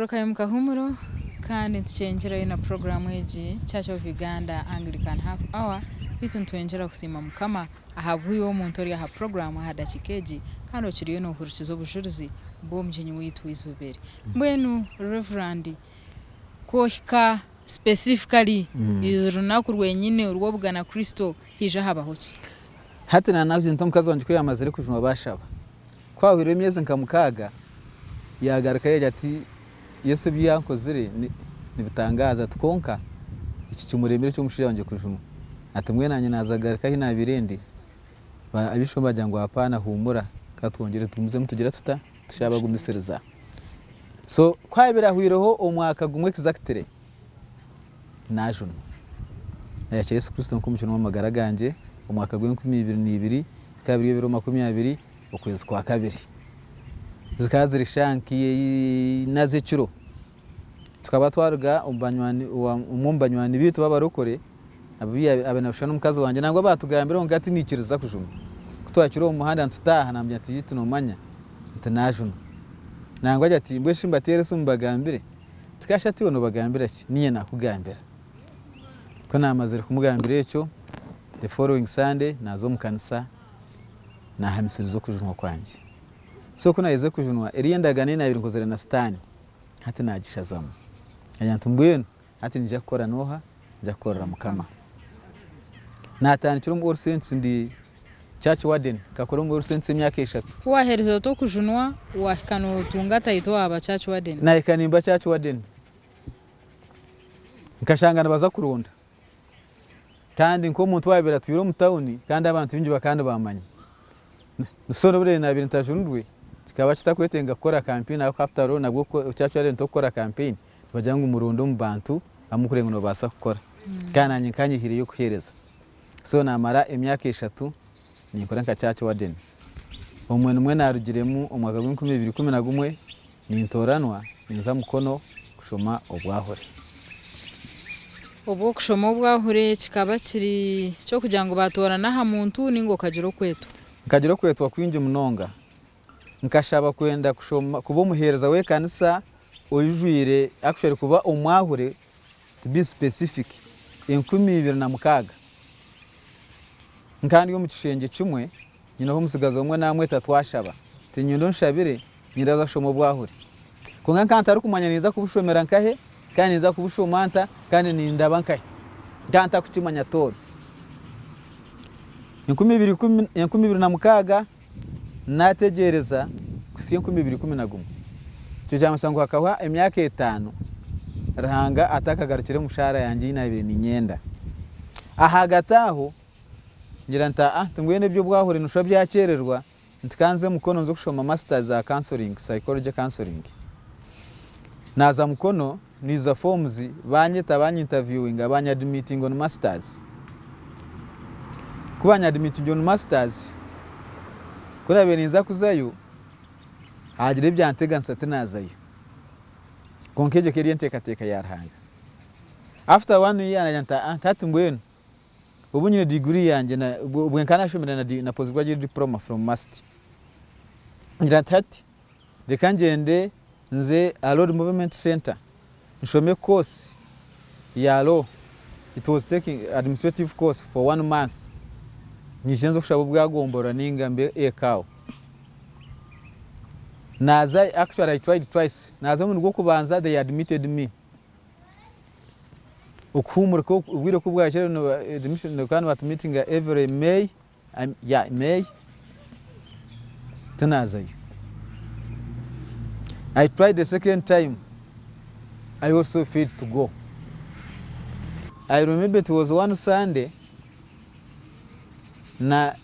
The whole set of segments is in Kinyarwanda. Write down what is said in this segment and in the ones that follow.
Korokayo mukahumuro kandi tuchenjera na programu eji Church of Uganda Anglican half hour bitu ntwenjera kusima mukama ahabwiye omuntu ori aha programu hadachikeji kandi okiriyo no hurikizo bujuruzi bo mjenyi witu izubere mbwenu Reverend kohika specifically irunaku rwenyine urwo bugana Kristo hija habahoki hati na navyo ntomukazi wanje ko yamazire kujunwa bashaba kwahwire myeze nkamukaga yagaraka yeje ati Yesu byankozire nibitangaza tukonka iki cyumuremere cyo mushira wanje kujunwa ati mwe nanye nazagaraka hina birendi abisho bajyango hapana humura katwongere tumuze mutugira tushaba gumisereza so kwabira hwireho omwaka gumwe exactly najuno yacha Yesu Kristo nkumukino w'amagara ganje omwaka gwe 2022 kabiri 2020 ukwezi kwa kabiri zikazira shankiye nazicuro tukaba twaruga umumbanywani bitu babarokore abanashana umukazi wanje nangwa batugambira ngati nikiriza kujuma kutwakira umuhanda ntutaha nambye ati yitu no manya international nangwa ati mbweshi mbatere sumbagambire tikashati wono bagambira ki niye nakugambira ko namazire kumugambira echo the following Sunday nazo mukanisa na hamisirizo kujunwa kwanje so kuna yeze kujunwa eriyendaga nina ibiri nkozera na stani hati nagishazamo anyantumbwenu hati nje gukora noha nje gukora mukama natandikira mu ursense ndi church warden kakora mu ursense imyaka 3 wahereza to kujunwa wakano tungata ito aba church warden na ikanimba church warden nkashangana baza kurunda kandi nko muntu wabira tuyiro mu town kandi abantu binji bakandi bamanya nusoro bure na bintu tajundwe kikaba kitakwetenga gukora campaign ako after all nabwo church warden to gukora campaign bajanga umurundo mu bantu amukurengo no basa gukora kana nyikanyihire yo kuhereza so namara imyaka 3 nikora nka church warden umwe narugiremu umwaka wa 2011 nintoranwa ninza mukono kushoma obwahore obwo kushoma obwahure kikaba kiri cyo kugira ngo batorana ha muntu ningo kagiro kwetu wakwinje munonga nkashaba kwenda kushoma kubo muhereza we kanisa oyujwire actually kuba umwahure to be specific 2026 nkandi yo mu kishenge kimwe nyina ho musigazo umwe namwe tatwashaba tinyundo nshabire nyiraza shoma bwahure kunga kanta ari kumanya niza kubushomera nkahe kandi niza kubushomanta kandi nindaba nkahe kanta kukimanya toro 2026 nategereza kusiye 2011 cyo cyamasango akaba emyaka 5 rahanga atakagarukire mushara yanje ina 29 ahagataho ngira nta tungwene byo bwahure nusha byakererwa ntikanze mukono nzo kushoma masters za counseling psychology counseling naza mukono niza forms banyeta interviewing abanya admitting on masters kubanya admitting on masters kora beniza kuzayo hagire byantega nsate nazayo konkeje keri ntekateka yarhanga after 1 year nanyanta tatumbwene ubunyine degree yanje na bwenkana shomera na postgraduate diploma from MUST ngira tati rekangende nze a Road Movement Center nshome course ya law. It was taking administrative course for 1 month nishenzo kushabo bwagombora ningambe ekao naza actually I tried twice naza mu rwo kubanza they admitted me ukumura ko ubwire ko bwakere no admission no kan wat meeting every May May tanaza I tried the second time I also failed to go. I remember it was one Sunday na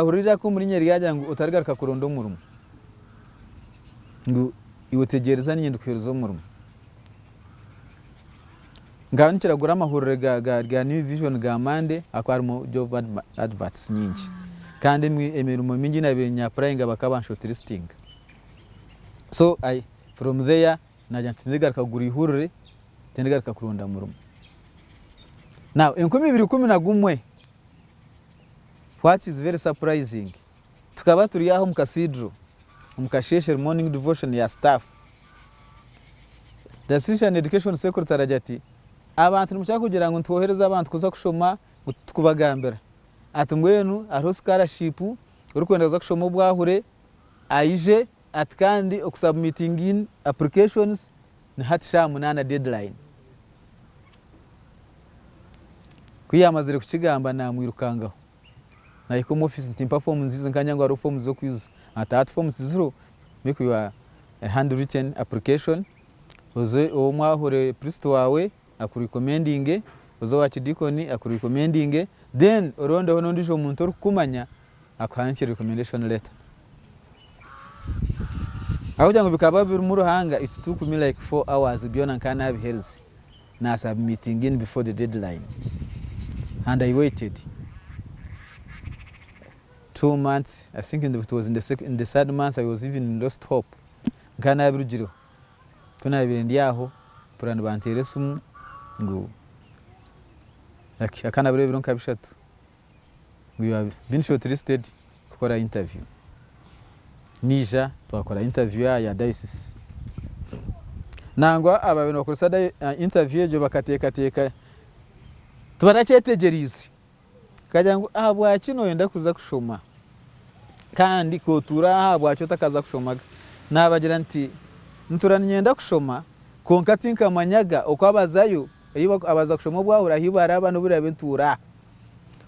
hurira ko muri nyeri yaje ngo utarigaruka kurondo murumo ngo iwotegereza nyindi kwiruzo murumo ngani kiragura amahurire ga New Vision ga Mande akwarimo job adverts nyinshi kandi emirimo mingi nabenya applying bakabansho listing so I from there najya ntigaruka gura ihurire tendigaruka kuronda murumo now 2011 what is very surprising tukaba turi aho mu cathedral umukasheshe morning devotion ya staff the Social Education Secretary ajati abantu nimushaka kugira ngo twohereze abantu kuza kushoma tukubagambira ati mwenu ariho scholarship uri kwenda kuza kushoma ubwahure aije ati kandi okusubmitting in applications ni hatisha munana deadline kwiyamazire kukigamba namwirukangaho nayiko mu office ntimpa forms zizo nkanyangwa ari forms zo kuyuza ati forms zero make your handwritten application uze omwahure priest wawe akurecommending uzo wa chidikoni akurecommending then oronde hono ndisho umuntu orukumanya akwanchira recommendation letter aho bikaba biri mu ruhanga it took me like 4 hours byona nkana biherzi na submitting in before the deadline and I waited 2 months. I think it was in the third month I was even lost hope nkana birugiro tuna birendi aho purani banteresumu ngo akana biro nkabishatu ngo you have been shortlisted gukora interview nija twakora interview ya diocese nangwa ababino bakoresha interview jo bakateka tubaracetegerize kajya ngo bwa kino yenda kuza kushoma kandi ko tura bwacyo takaza kushomaga nabagira nti nturanyenda kushoma konka tinka manyaga okwabazayo abaza kushoma bwahura hibara abantu birabe ntura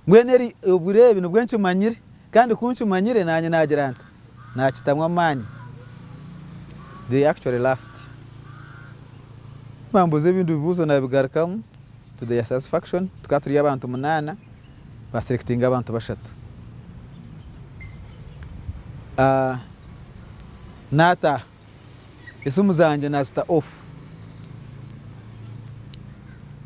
mweneri ubure ibintu bwenshi manyire kandi kunshi manyire nanye nagira nti nakitamwa mani they actually laughed mambuze bintu bibuzo nabigarukamu to their satisfaction tukaturi abantu 8 baselecting abantu bashatu nata isumu zanje na star off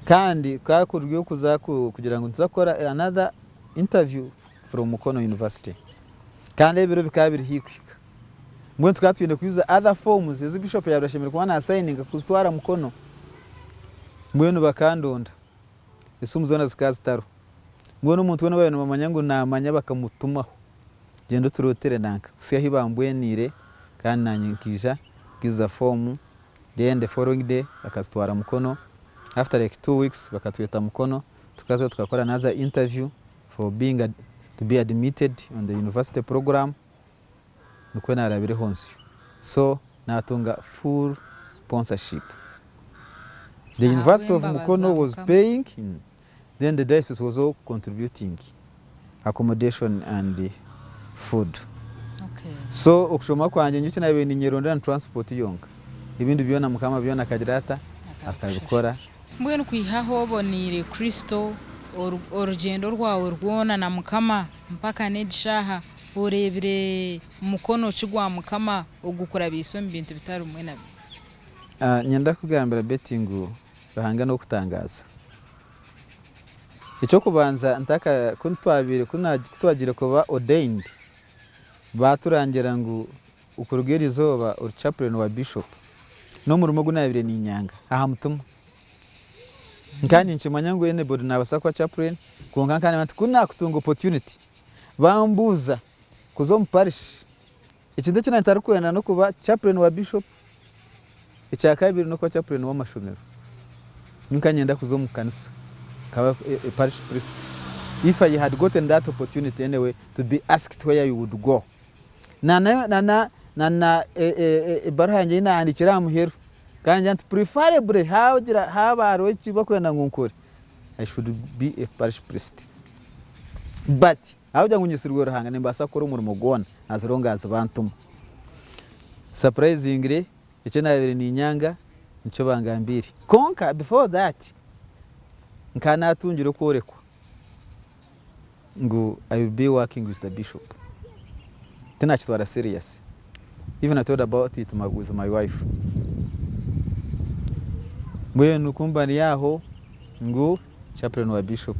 kandi kakuryo kuza kugira ngo nzakora another interview from Mukono University kandi ebiro bikabiri hikwika mwe tukatwinde kuyuza other forms ezi bishop yabashimira kuba na signing kuzitwara Mukono mwenu bakandonda isumu zona zikazitaro ngo n'umuntu wona bayano mamanyango namanya bakamutumaho gendo turotere nanka usiya hibambwenire kandi nanyikisha giza form then the following day bakazitwara Mukono after like 2 weeks bakatweta Mukono tukaza tukakora another interview for being to be admitted on the university program nuko narabire honse so natunga full sponsorship. The University of Mukono was paying then the diocese was all contributing accommodation and food. Okay. So okushoma kwanje nyuki nabe ni nyeronda transport yonka ibindi byona mukama byona kagirata akabikora mbwenu kwihaho bonire Kristo orugendo rwawe rwona na mukama mpaka nedishaha urebire Mukono kigwa mukama ogukora biso mbintu bitari umwe nabi nyenda kugambira betting bahanga no kutangaza icyo kubanza ntaka kuntwabire kutwagira kuba ordained baturangira ngo ukurugera izoba uri chaplain wa bishop no mu rumo gunabire ni nyanga aha mutumwa nkanye nchimanya ngo ene bodi nabasakwa chaplain kunga nkanye mati kuna kutunga opportunity bambuza kuzo mparish ikinde cyane ntarukwenda no kuba chaplain wa bishop icyakabiri no kuba chaplain wa mashomero nkanye nda kuzo mu kanisa kaba a parish priest. If I had gotten that opportunity anyway to be asked where you would go nana barahanje ina andikira muhero kandi ant preferably haba arochi bakwenda ngunkore I should be a parish priest but hawja ngunyisirwe ruhanga nimbasa kora umurimo gona azironga azabantum surprisingly icyo nabere ni nyanga nicyo bangambiri konka before that nkana atungire korekwa ngo I will be working with the bishop tena chitwara serious. Even I told about it with my wife. Mwe nukumbani yaho ngo chaplain wa bishop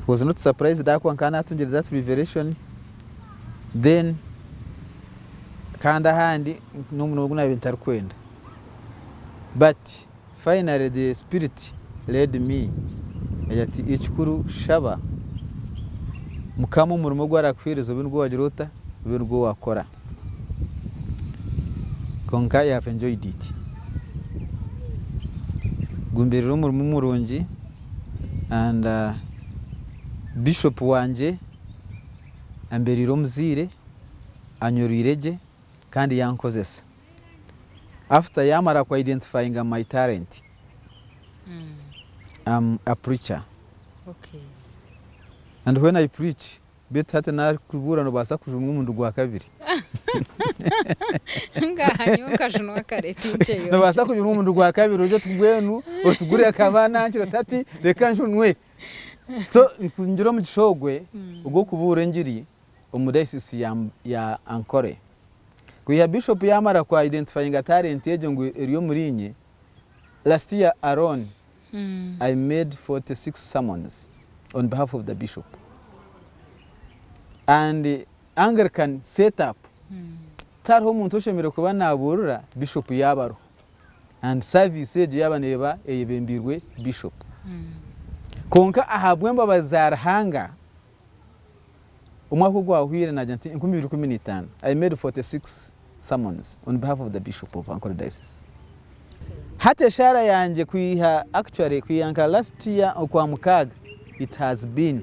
was not surprised that one kana atungira that revelation then kanda handi n'umuntu nabintar kwenda but finally the spirit led me yati ikikuru shaba mukamo umurimo gwarakwiriza bintu wagirota bintu wakora konka I have enjoyed it. gumberera umurimo murungi and bishop wanje amberira omuzire anyorirege kandi yankozesa after yamara ku identifying my talent. I'm a preacher. Okay. And when I preach, bet hata na kubura no basa kujumwa umuntu gwa kabiri. Ngahanyo kajunwa kareti nceyo. No basa kujumwa umuntu gwa kabiri uje tugwenu otugure akabana nchiro tati reka njunwe. So kunjiro mu gishogwe ubwo kubura ngiri omudayisisi ya Ankole. Kuya bishop yamara ku identifying talent yeje ngo eriyo murinye. Last year alone I made 46 sermons on behalf of the bishop. And Anglican set up tariho umuntu ushemere kuba naburura bishop yabaro and service eje yabaneba eyebembirwe bishop konka ahabwe mbabazarahanga umwaka gwahwire na janti 2015 I made 46 sermons on behalf of the bishop of Ankole diocese. Hata shara yanje kuiha actually kuyanka last year okwa mukaga it has been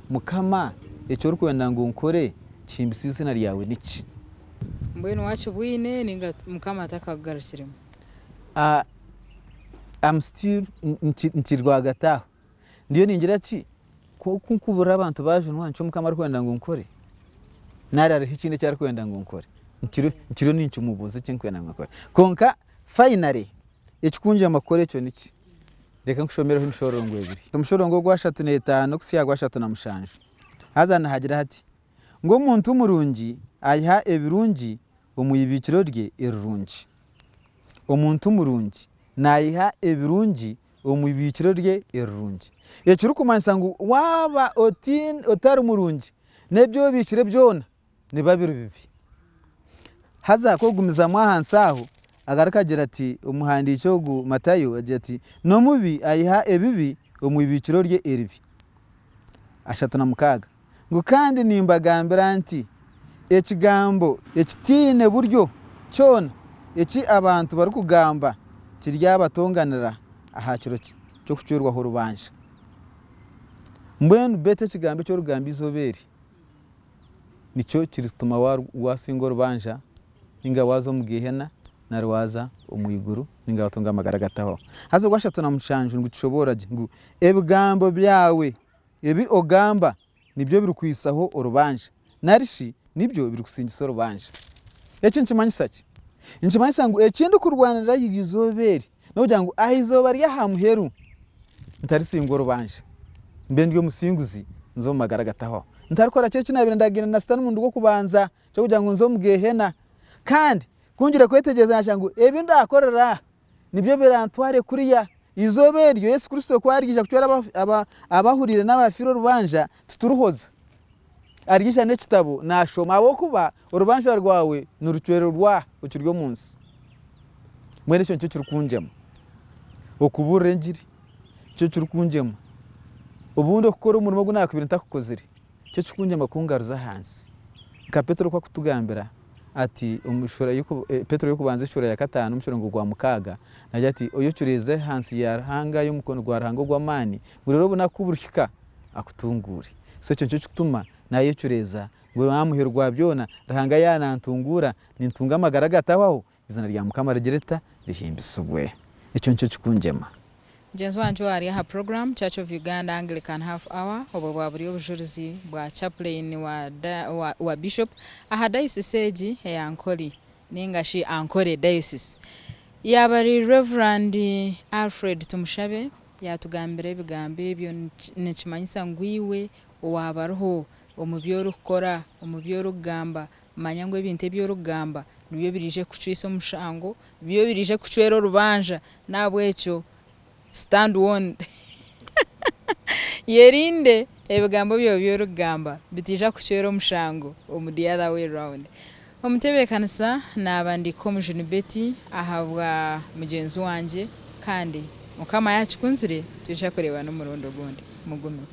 mukama ecyo kwenda ngo nkore chimbisize na lyawe niki mbwenu wacu bwine ninga mukama atakagarashirimo. I'm still nchirwagataho ndiyo ningira ki kunkubura abantu baje nwancho mukama ari kwenda ngo nkore narare hikinde cyari kwenda ngo nkore nkiro nincho mubuze cyenkwenda ngo nkore konka finally ekikunje amakore cyo niki reka nkushomereho imshorongo ebiri tumshorongo gwa 35 kusiya gwa 37 hazana hagira hati ngo umuntu umurungi ayiha ebirungi omuyibikiro rye irungi omuntu umurungi nayiha ebirungi omuyibikiro rye irungi ekiri kumanyisa ngo waba otari umurungi nebyo bikire byona ne babiri bibi haza kogumiza mwahansaho agarakagira ati umuhandicyo gu Matayo agira ati no mubi ayiha ebibi omuyibikiro rye eribi 36 ngo kandi nimbagambira nti ekigambo ekitine buryo cyona eki abantu bari kugamba kiryabatonganira ahakiro cyo kucyurwa ho rubanje mbwenu bete kigambo cyo rugambi izoberi nicyo kirituma wasingo rubanja inga wazo mugihena narwaza umuyiguru ninga batonga amagaragataho hazo gwashatu na mushanju ngo kishoboraje ngo ebigambo byawe ebi ogamba nibyo biri kwisaho orubanje narishi nibyo biri kusingisa orubanje ecyo nkimanyisa ki nkimanyisa ngo ekindi kurwanira yizoberi no jangu ahizoba rya hamuheru ntari singo orubanje mbe ndiyo musinguzi nzo magaragataho ntarikora cyo kinabira ndagina na sitani mundu go kubanza cyo kugira ngo nzo mugehena kandi kungira kwetegeza nashangu ebi ndakorera nibyo birantware kuriya izoberyo Yesu Kristo kwarigije kucyora abahurire n'abafiro rubanja tuturuhoza arigisha n'ekitabo nashoma abo kuba urubanja rwawe n'urucyero rwa ukiryo munsi mwene cyo cyurukunjemo okubure ngiri cyo cyurukunjemo ubundi okukora umurimo gwo nakubira ntakukozere cyo cyukunjema kungaruza hansi ka Petero kwa kutugambira ati umushora yuko Petero yukubanze shura ya 5 umushoro gwa mukaga najya ati oyo cyureze hansi ya hanga yo mukono gwa rango gwa mani burero buna kuburushika akutungure so cyo cyutuma nayo cyureza ngo amuherwa byona rahanga yana ntungura nintunga magaragataho izana rya mukama regereta rihimbisubwe icyo cyukunjema Jenzo wanjo ari ha program Church of Uganda Anglican half hour obo buri obujurizi bwa chaplain wa bishop aha diocese ya Ankole ningashi Ankole diocese yabari Reverend Alfred Tumushabe yatugambira ebigambe ebyo nekimanyisa ngwiwe owabaroho omubyo rukora omubyo rugamba manyangwe ebintu ebyo rugamba nibyo birije kucwisa omushango byo birije kucwera rubanja nabwecyo stand on yerinde ebigambo byo rugamba bitija kucwera omushango the other way round omutebe kanisa nabandi komujuni beti ahabwa mugenzi wanje kandi mukama yachikunzire tuje kureba no murondo gondi mugume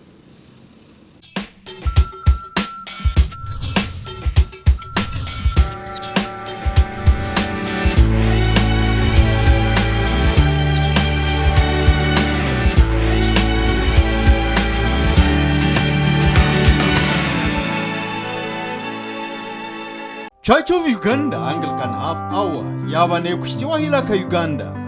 Church of Uganda Anglican Half Hour yabane kushitiwahila ka Uganda